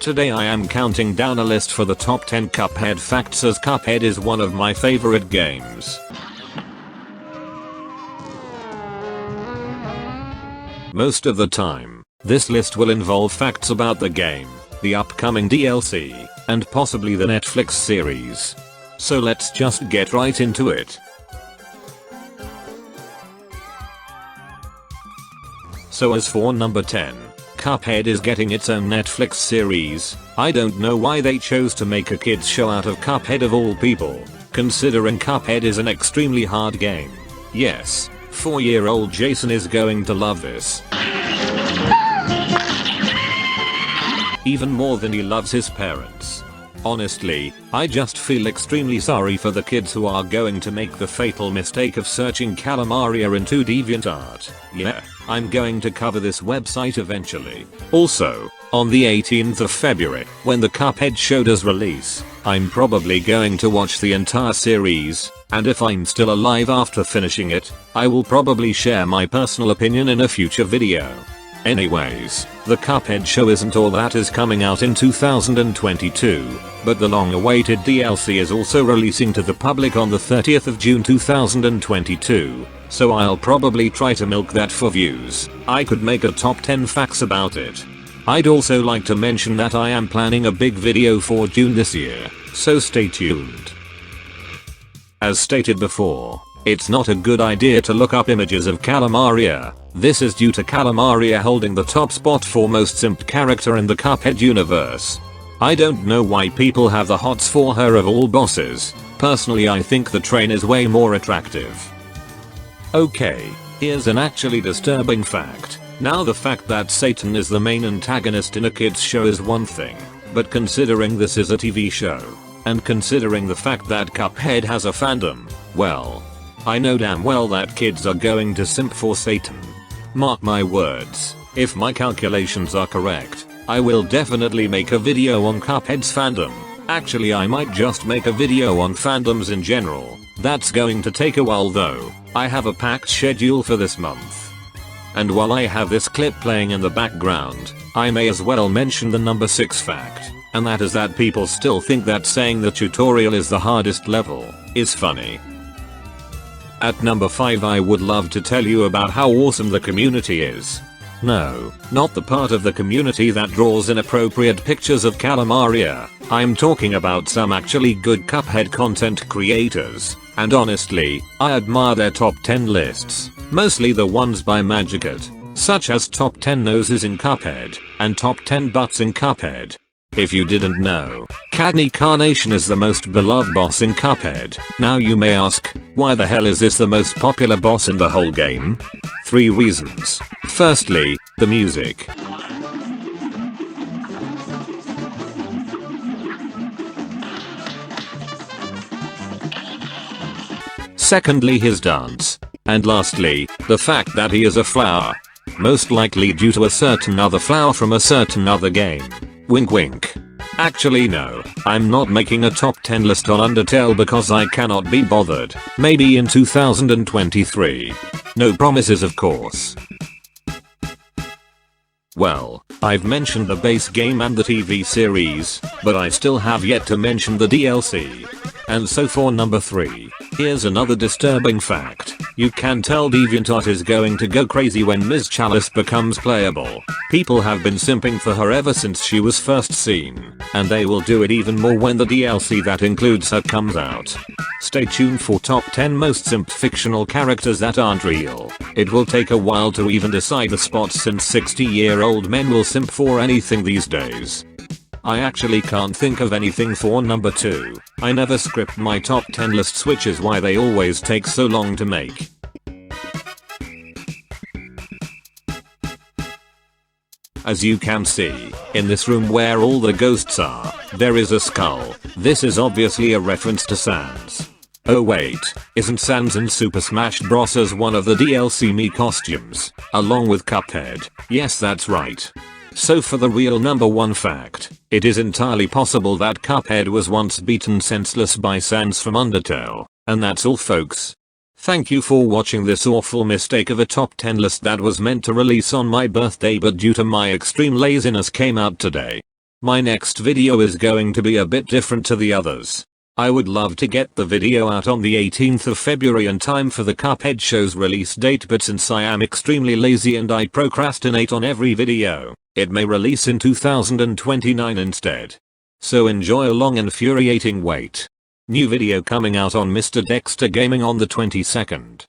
Today I am counting down a list for the top 10 Cuphead facts, as Cuphead is one of my favorite games. Most of the time, this list will involve facts about the game, the upcoming DLC, and possibly the Netflix series. So let's just get right into it. So as for number 10, Cuphead is getting its own Netflix series. I don't know why they chose to make a kids show out of Cuphead of all people, considering Cuphead is an extremely hard game. Yes, 4-year-old Jason is going to love this. Even more than he loves his parents. Honestly, I just feel extremely sorry for the kids who are going to make the fatal mistake of searching Calamaria into DeviantArt. Yeah, I'm going to cover this website eventually. Also, on the 18th of February, when the Cuphead show does release, I'm probably going to watch the entire series, and if I'm still alive after finishing it, I will probably share my personal opinion in a future video. Anyways, the Cuphead show isn't all that is coming out in 2022, but the long-awaited DLC is also releasing to the public on the 30th of June 2022, so I'll probably try to milk that for views. I could make a top 10 facts about it. I'd also like to mention that I am planning a big video for June this year, so stay tuned. As stated before, it's not a good idea to look up images of Calamaria. This is due to Calamaria holding the top spot for most simped character in the Cuphead universe. I don't know why people have the hots for her of all bosses. Personally, I think the train is way more attractive. Okay, here's an actually disturbing fact. Now, the fact that Satan is the main antagonist in a kids show is one thing, but considering this is a TV show, and considering the fact that Cuphead has a fandom, well, I know damn well that kids are going to simp for Satan. Mark my words, if my calculations are correct, I will definitely make a video on Cuphead's fandom. Actually, I might just make a video on fandoms in general. That's going to take a while though. I have a packed schedule for this month. And while I have this clip playing in the background, I may as well mention the number 6 fact, and that is that people still think that saying the tutorial is the hardest level is funny. At number 5, I would love to tell you about how awesome the community is. No, not the part of the community that draws inappropriate pictures of Calamaria. I'm talking about some actually good Cuphead content creators, and honestly, I admire their top 10 lists, mostly the ones by Magicate, such as top 10 noses in Cuphead, and top 10 butts in Cuphead. If you didn't know, Cadney Carnation is the most beloved boss in Cuphead. Now you may ask, why the hell is this the most popular boss in the whole game? 3 reasons. Firstly, the music. Secondly, his dance. And lastly, the fact that he is a flower. Most likely due to a certain other flower from a certain other game. Wink wink. Actually no, I'm not making a top 10 list on Undertale because I cannot be bothered. Maybe in 2023. No promises, of course. Well, I've mentioned the base game and the TV series, but I still have yet to mention the DLC. And so for number 3, here's another disturbing fact. You can tell DeviantArt is going to go crazy when Ms. Chalice becomes playable. People have been simping for her ever since she was first seen, and they will do it even more when the DLC that includes her comes out. Stay tuned for top 10 most simped fictional characters that aren't real. It will take a while to even decide the spot since 60-year-old men will simp for anything these days. I actually can't think of anything for number 2. I never script my top 10 lists, which is why they always take so long to make. As you can see, in this room where all the ghosts are, there is a skull. This is obviously a reference to Sans. Oh wait, isn't Sans in Super Smash Bros. As one of the DLC Mii costumes, along with Cuphead? Yes, that's right. So for the real number 1 fact, it is entirely possible that Cuphead was once beaten senseless by Sans from Undertale. And that's all, folks. Thank you for watching this awful mistake of a top 10 list that was meant to release on my birthday but due to my extreme laziness came out today. My next video is going to be a bit different to the others. I would love to get the video out on the 18th of February in time for the Cuphead show's release date, but since I am extremely lazy and I procrastinate on every video, it may release in 2029 instead. So enjoy a long infuriating wait. New video coming out on Mr. Dexter Gaming on the 22nd.